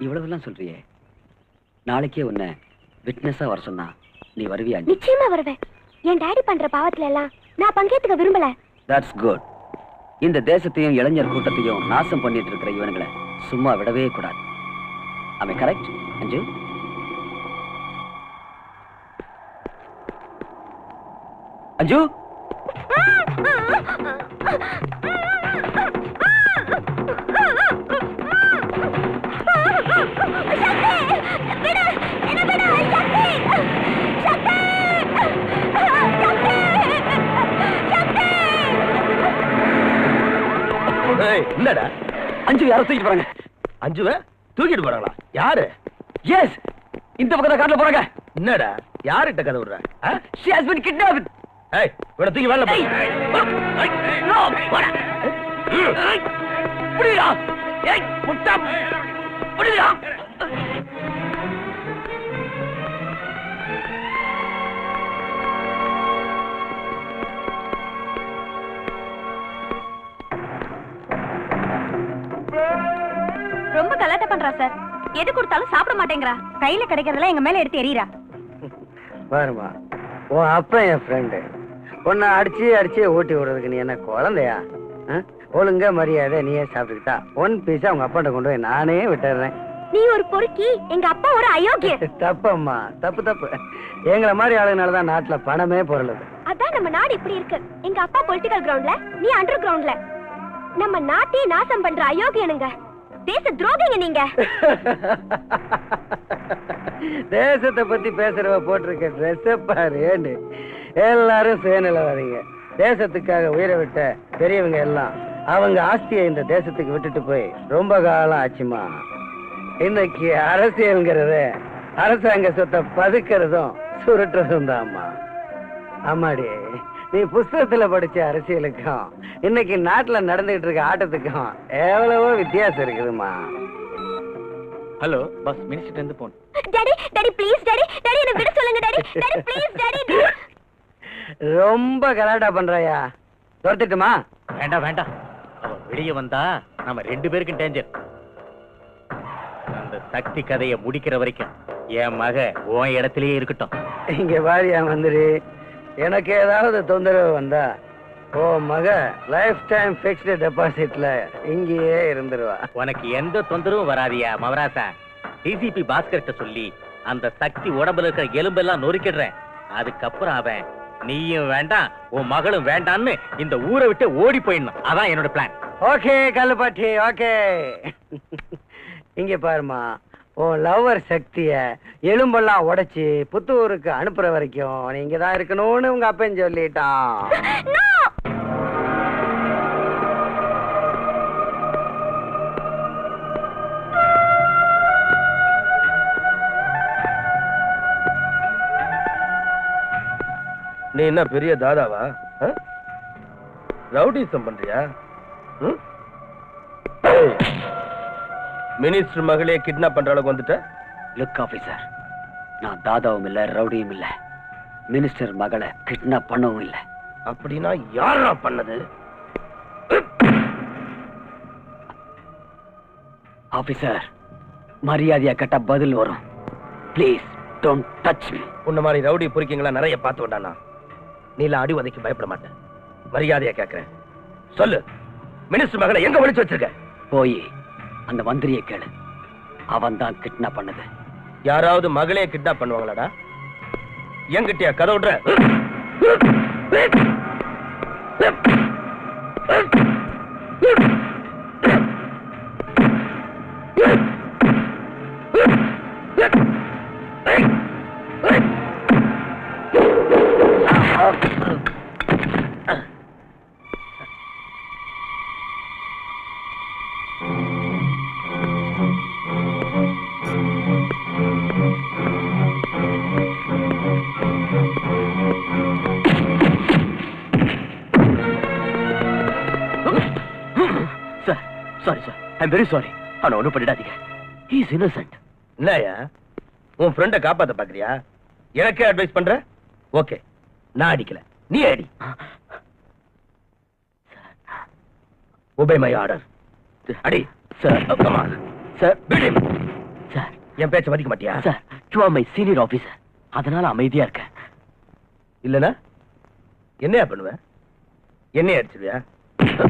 இவ்வளவுலாம் சொல்றியே, நாளைக்கே உன்னை விட்னஸா வர சொன்னா நீ வருவியா? நிச்சயமா வருவேன். என் டாடி பண்ற பாவத்துல எல்லாம் நான் பங்கேற்றுக்க விரும்பல. That's good. இந்த தேசத்தையும் இளைஞர் கூட்டத்தையும் நாசம் பண்ணிட்டு இருக்கிற இவனுங்களை சும்மா விடவே கூடாது. Am I correct, அஞ்சு? அஞ்சு, என்னடா அஞ்சு யாரோ தூக்கிட்டு போறாங்க. அஞ்சுவ தூக்கிட்டு போறாங்களா? யாரு? எஸ், இந்த பக்கத்துல கார்ல போறாங்க. என்னடா யார்கிட்ட கதை விடுற? She has been kidnapped. ஏய், இவனை தூக்கி வேலை போடு. No, போடா. புடிடா. ஏய், முட்டா. புடிடா. ரொம்ப கலாட்டா பண்றா சார். எது கொடுத்தாலும் சாப்பிட மாட்டேங்கிறா. கையில கிடைக்கிறதெல்லாம் எங்க மேல எடுத்து எறியறா. பாருமா, உன் அப்பா என் ஃப்ரெண்டு. உன்னை அடிச்சு ஓட்டி விடுறதுக்கு நீ என்ன குழந்தையா? ஒழுங்கா மரியாதை நீயே சாப்பிட்டுக்கிட்டா ஒன் பீஸா உங்க அப்பாட்ட கொண்டு போய் நானே விட்டுறேன். நீ ஒரு பொறுக்கி, எங்க அப்பா ஒரு அயோக்கிய. தப்பம்மா, தப்பு. எங்களை மாதிரி ஆளுங்கனாலதான் நாட்டுல பணமே பொருளுது. அதான் நம்ம நாடு இப்படி இருக்கு. எங்க அப்பா பொலிட்டிக்கல் கிரவுண்ட்ல, நீ அண்டர் கிரவுண்ட்ல. நம்ம நாட்டையே நாசம் பண்ற அயோக்கியனுங்க. தேச துரோகிங்க நீங்க. தேசத்தை பத்தி பேசுறவ போட்டிருக்க ட்ரெஸ் பாரு. எல்லாரும் சேனல வரீங்க. தேசத்துக்காக உயிரை விட்ட பெரியவங்க எல்லாம் அவங்க ஆஸ்தியை இந்த தேசத்துக்கு விட்டுட்டு போய் ரொம்ப காலம் ஆச்சுமா. இன்னைக்கு அரசியல்ங்கிறத அரசாங்க சொத்தை பதுக்கிறதும் சுருட்டுறதும் தான்மா. அம்மாடி, நீ புஸ்தகத்துல படிச்ச அரசியலுக்கும் இன்னைக்கு நாட்டுல நடந்துகிட்டு இருக்க ஆட்டத்துக்கும் எவ்வளவோ வித்தியாசம் இருக்குதுமா. ஹலோ பாஸ், மினிஸ்டர் இருந்து போன். டாடி ப்ளீஸ் டாடி என்ன விட சொல்லுங்க டாடி ப்ளீஸ் டாடி. ரொம்ப கலாட்டா பண்றாயா? துரத்திட்டுமா? வேண்டாம். அவ வெளியே வந்தா நம்ம 2 பேருக்கும் டேஞ்சர். அந்த சக்தி கதையை முடிக்கிற வரைக்கும் என் மக உன் இடத்திலேயே இருக்கட்டும். இங்க வாரியா வந்துரு. எனக்கு ஏதாவது தொந்தரவு வந்தா ஓ மக லைஃப் டைம் பிக்ஸ்டு டெபாசிட்ல இங்கேயே இருந்துருவா. உனக்கு எந்த தொந்தரவும் வராதியா மவராசா. டிசிபி பாஸ்கர்ட்ட சொல்லி அந்த சக்தி உடம்புல இருக்கிற எலும்பெல்லாம் நொறுக்கிடுறேன். அதுக்கப்புறம் அவன் நீயும் வேண்டாம் உன் மகளும் வேண்டான்னு இந்த ஊரை விட்டு ஓடி போயிடணும். அதான் என்னோட பிளான். Okay கல்லுப்பாட்டி, okay. இங்க பாருமா, உன் லவ்வர் சக்திய எலும்பெல்லாம் உடைச்சு புத்தூருக்கு அனுப்புற வரைக்கும் நீங்க தான் இருக்கணும்னு உங்க அப்பன் சொல்லிட்டான். நீ என்ன பெரிய தாதாவா? ரவுடிசம் பண்றியா? மினிஸ்டர் மகளே கிட்னாப் பண்ற அளவுக்கு வந்துட்ட? லுக் ஆபீசர், நான் தாதாவும் இல்ல ரவுடியும் இல்ல. மினிஸ்டர் மகளை கிட்னாப் பண்ணவும் இல்ல. அப்படின்னா யாரா பண்ணது? ஆபீசர், மரியாதையா கேட்டா பதில் வரும். Please don't touch me. உன்ன மாதிரி ரவுடி பொறுக்கிங்களா நிறைய பார்த்து விட்டானா? நீல அடி உதைக்கு பயப்பட மாட்டேன். மரியாதையா கேட்கிறேன், சொல்லு, மினிஸ்டர் மகளை எங்க ஒளிச்சு வச்சிருக்க? போய் அந்த மந்திரியை கேளு. அவன் தான் கிட்னாப் பண்ணது. யாராவது மகளே கிட்னாப் பண்ணுவாங்களாடா? என்கிட்டயா கதை விடுற? Sorry sir, I am very sorry. அவனை ஒன்றும் பண்ணிடாதீங்க. He is innocent. என்னயா உன் ஃப்ரெண்டை காப்பாத்த பாக்குறியா? எனக்கே அட்வைஸ் பண்ற? ஓகே, நான் அடிக்கல, நீ அடி. Obey my order. அடி. Sir, Come on. Sir, Beat him. என் பேச்ச மதிக்க மாட்டியா? Sir, you are my senior officer. அதனால அமைதியா இருக்கேன். இல்லனா என்னையா பண்ணுவ? என்னைய அடிச்சுவியா?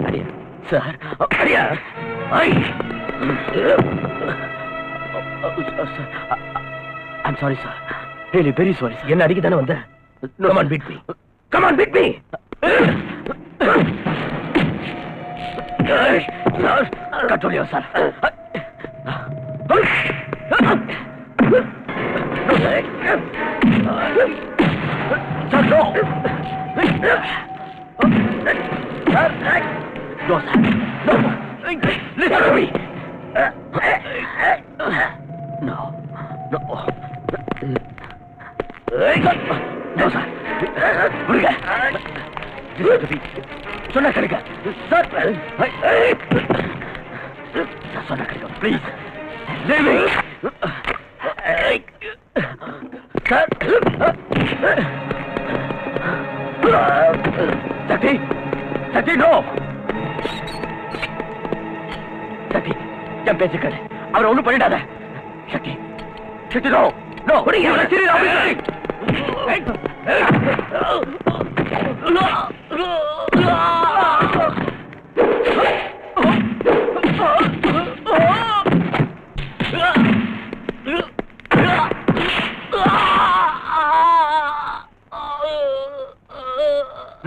அடியா சார், அடியா? I'm sorry sir. Really very sorry sir. என்ன அடிக்க தானே வந்த? Come on beat me. Come on beat me. Sir, control yourself. Sir, no. No, sir. No. Listen to me. No. No. No, sir. Listen to me. சொன்னா கிடைக்க. Sir. சொன்னா கிடைக்க. Please. Leave me. Sir. Sakti. Sakti, no. சக்தி, என் பேச்சு கேளு. அவரை ஒண்ணும் பண்ணிடாத. சக்தி, சக்தி, no, no.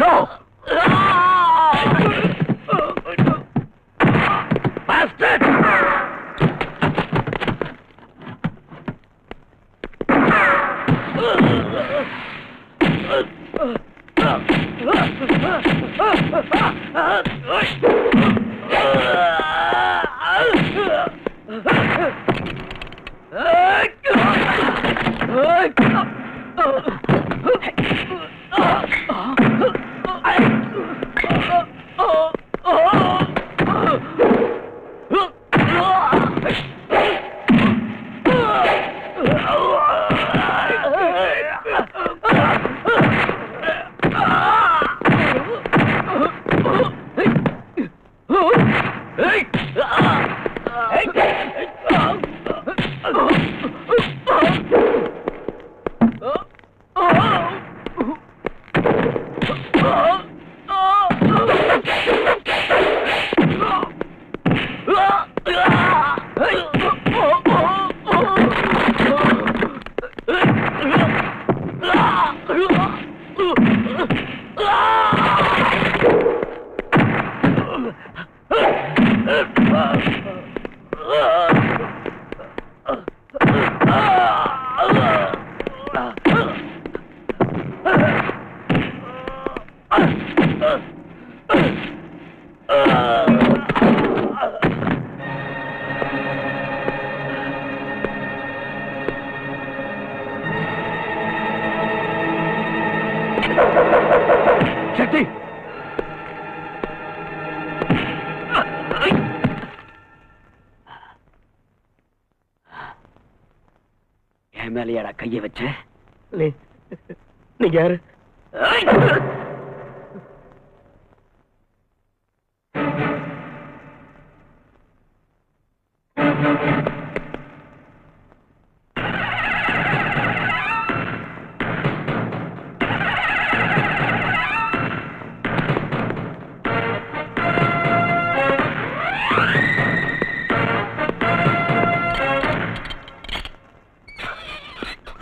No. சக்தி, என் மேலையாடா கைய வச்ச? நீங்க யாரு?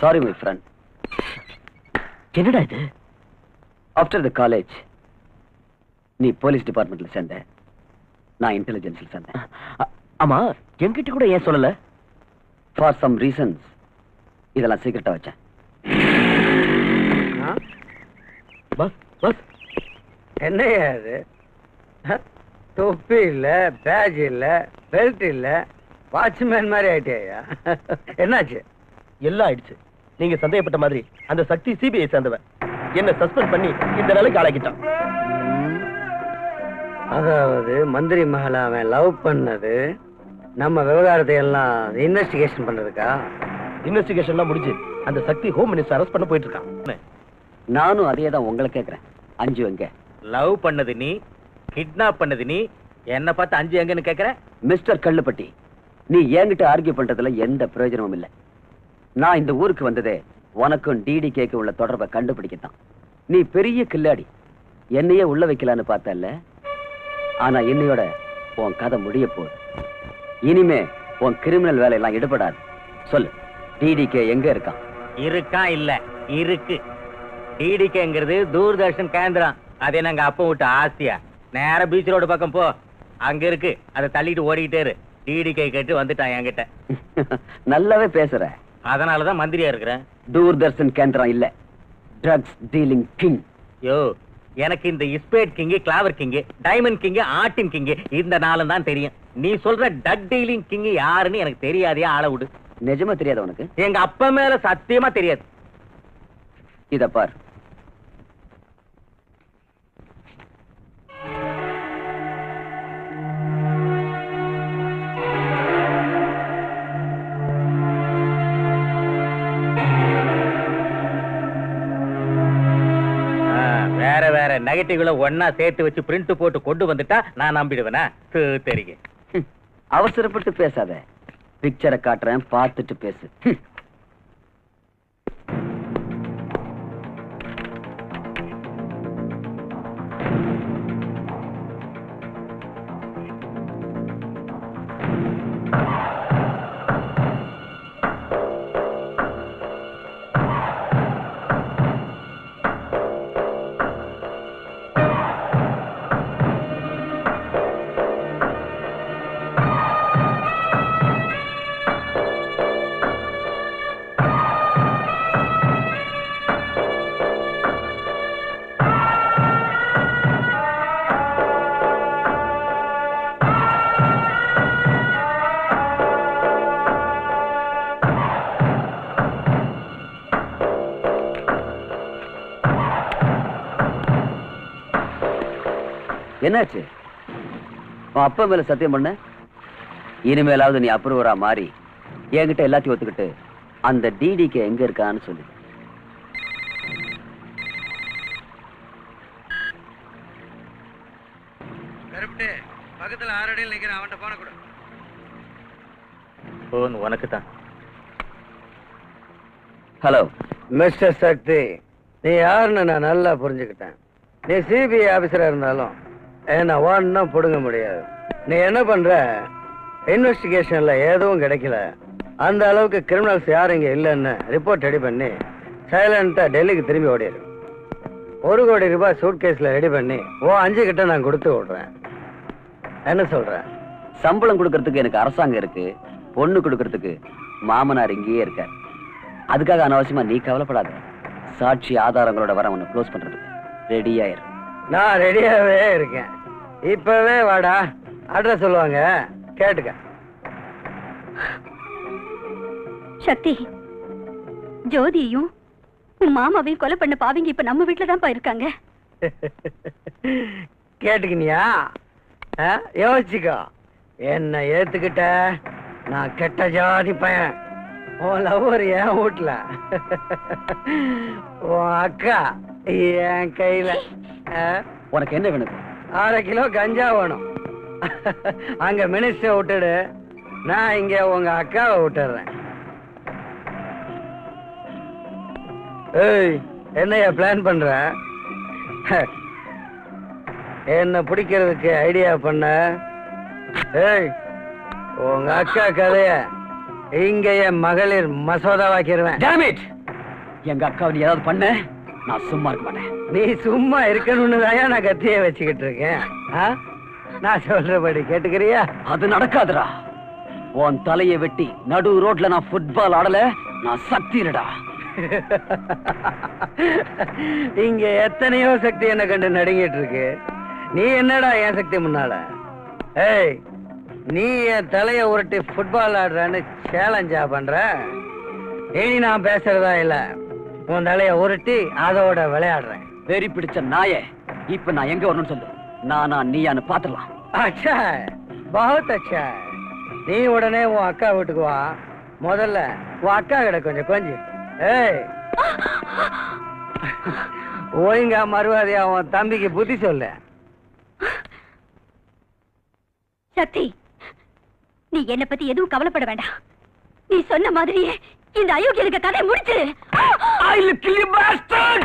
Sorry, my friend. என்னடா இது? ஆஃப்டர் த காலேஜ் நீ போலீஸ் டிபார்ட்மெண்ட்ல சேர்ந்த, நான் இன்டெலிஜென்ஸ்ல சேர்ந்தேன். ஆமா, என்கிட்ட கூட ஏன் சொல்லல? ஃபார் சம் ரீசன்ஸ் இதெல்லாம் சீக்கிரட்டா வச்சேன். பஸ் பஸ் என்னையா அது? தொப்பி இல்ல, பேட்ச் இல்ல, பெல்ட் இல்ல, வாட்ச்மேன் மாதிரி ஆயிட்டேயா? என்னாச்சு? எல்லாம் ஆயிடுச்சு. நீங்க சந்தேகப்பட்ட மாதிரி அந்த சக்தி சிபிஐ சேர்ந்தவன். என்ன சஸ்பெண்ட் பண்ணி இந்த நிலைக்கு ஆளாக்கிட்டான். அதாவது மந்திரி மகளை அவன் லவ் பண்ணது நம்ம விவகாரத்தை எல்லாம் இன்வெஸ்டிகேஷன் பண்றதுக்கா? இன்வெஸ்டிகேஷன்லாம் முடிஞ்சு அந்த சக்தி ஹோம் மினிஸ்டர் அரெஸ்ட் பண்ண போயிட்டு இருக்கான். நானும் அதே தான் உங்களை கேட்கிறேன். அஞ்சு எங்க? லவ் பண்ணது நீ, கிட்னாப் பண்ணது நீ, என்ன பார்த்து அஞ்சு எங்கன்னு கேக்குற? மிஸ்டர் கல்லுப்பட்டி, நீ என்கிட்ட ஆர்கியூ பண்றதுல எந்த பிரயோஜனமும் இல்லை. நான் இந்த ஊருக்கு வந்ததே உனக்கும் டிடிகேக்கு உள்ள தொடர்பை கண்டுபிடிக்கத்தான். நீ பெரிய கில்லாடி, என்னையே உள்ள வைக்கலான்னு பார்த்தல்ல. ஆனா என்னையோட உன் கதை முடிய போகுது. இனிமே உன் கிரிமினல் வேலையெல்லாம் ஈடுபடாது. சொல்லு, டிடிகே எங்க இருக்கான்? இருக்கா இல்ல இருக்கு. டிடிகேங்கிறது தூர்தர்ஷன் கேந்திரம். அது என்னங்க அப்ப விட்டு ஆஸ்தியா? நேர பீச் ரோடு பக்கம் போ, அங்க இருக்கு. அதை தள்ளிட்டு ஓடிக்கிட்டே இரு. டிடிகே கேட்டு வந்துட்டான் என்கிட்ட. நல்லாவே பேசுற. அதனாலதான் மந்திரியா இருக்கிறேன். தூர்தர்ஷன் கேந்திரம் இல்ல, ட்ரக்ஸ் டீலிங் கிங். யோ, எனக்கு இந்த இஸ்பேட் கிங், கிளாவர் கிங், டைமண்ட் கிங், ஆட்டின் கிங் இந்த நாளும் தான் தெரியும். நீ சொல்ற டக் டீலிங் கிங் யாருன்னு எனக்கு தெரியாதே. ஆள விடு. நிஜமா தெரியாது உனக்கு? எங்க அப்பா மேல சத்தியமா தெரியாது. இத பார், வேற வேற நெகட்டிவ்ல ஒன்னா சேர்த்து வச்சு பிரிண்ட் போட்டு கொண்டு வந்துட்டா நான் நம்பிடுவேனா? தெரியும். அவசரப்பட்டு பேசாத. பிக்சரை காட்டுறேன், பார்த்துட்டு பேசு. என்னாச்சு? உன் அப்பா மேல சத்தியம் பண்ண. இனிமேலாவது நீ அப்ரூவரா மாறி என்கிட்ட எல்லாத்தையும் ஒத்துக்கிட்டு அந்த டிடிகே எங்க இருக்கான்னு சொல்லு. பக்கத்துல 6 அடியில் நிக்கிறேன், அவன்கிட்ட போன கூட. போன் உனக்கு தான். ஹலோ மிஸ்டர் சக்தி, நீ யாருன்னு நான் நல்லா புரிஞ்சுக்கிட்டேன். நீ சிபிஐ ஆபீசரா இருந்தாலும் என்ன ஒன்னும் புடுங்க முடியாது. நீ என்ன பண்ற? இன்வெஸ்டிகேஷன்ல எதுவும் கிடைக்கல, அந்த அளவுக்கு கிரிமினல்ஸ் யாரும் இங்க இல்லைன்னு ரிப்போர்ட் ரெடி பண்ணி சைலண்டா டெல்லிக்கு திரும்பி ஓடிடு. 1 கோடி ரூபாய் சூட்கேஸ்ல ரெடி பண்ணி 5 கிட்ட நான் கொடுத்து விடுறேன். என்ன சொல்ற? சம்பளம் கொடுக்கறதுக்கு எனக்கு அரசாங்கம் இருக்கு, பொண்ணு கொடுக்கறதுக்கு மாமனார் இங்கேயே இருக்க. அதுக்காக அனாவசியமா நீ கவலைப்படாத. சாட்சி ஆதாரங்களோட வர உன்னை க்ளோஸ் பண்றதுக்கு ரெடியாயிரு. நான் ரெடியாவே இருக்கேன். இப்பவே வாடா, அட்ரஸ் சொல்லுவாங்க, கேட்டுக்க. சக்தி, ஜோதியையும் உன் மாமாவையும் கொலை பண்ண பாவிங்க இப்ப நம்ம வீட்டுல தான் இருக்காங்க. கேட்டுக்கினியா? யோசிச்சுக்கோ. என்ன ஏத்துக்கிட்ட? நான் கெட்ட ஜாதி பையன். உன் லவ்வர் என் வீட்டுல, உன் அக்கா என் கையில. உனக்கு என்ன வேணும்? 1/2 கிலோ கஞ்சா வேணும். அங்க மினிஸ்டர் விட்டுடு, நான் இங்க உங்க அக்காவை விட்டுறேன். ஏய், என்னையா பிளான் பண்ற? என்ன பிடிக்கிறதுக்கு ஐடியா பண்ண? ஏய், உங்க அக்கா கதைய இங்க என் மகளிர் மசோதாவாக்கிடுவேன். Damn it! எங்க அக்காவை நீ ஏதாவது பண்ண, நான் சும்மா இருக்க மாட்டேன். நீ சும்மா இருக்கணும்னு தான் நான் கத்திய வச்சுக்கிட்டு இருக்கேன். நான் சொல்றபடி கேட்டுக்கிறியா? அது நடக்காதுடா. உன் தலையை வெட்டி நடு ரோட்ல நான் ஃபுட்பால் ஆடல, நான் சக்திடா. இங்க எத்தனையோ சக்தி என்ன கண்டு நடுங்கிட்டு இருக்கு. நீ என்னடா என் சக்தி முன்னால? ஏய், நீ என் தலைய உருட்டி ஃபுட்பால் ஆடுறான்னு சேலஞ்சா பண்ற? இனி நான் பேசுறதா இல்ல, உன் தலைய உருட்டி அதோட விளையாடுறேன். வெறி பிடிச்ச நாயே, இப்ப நான் எங்க வரணும்னு சொல்லு. நானா நீயான்னு பாத்துடலாம். அச்சா, பஹுத் அச்சா. நீ உடனே உன் அக்கா வீட்டுக்கு வா. முதல்ல உன் அக்கா கிட்ட கொஞ்சம். ஏய், ஒழுங்கா மறுவாதியா உன் தம்பிக்கு புத்தி சொல்லு. சக்தி, நீ என்ன பத்தி எதுவும் கவலைப்பட வேண்டாம். நீ சொன்ன மாதிரியே இந்த அயோக்கியனுக்கு கதை முடிச்சிரு. I will kill you, bastard!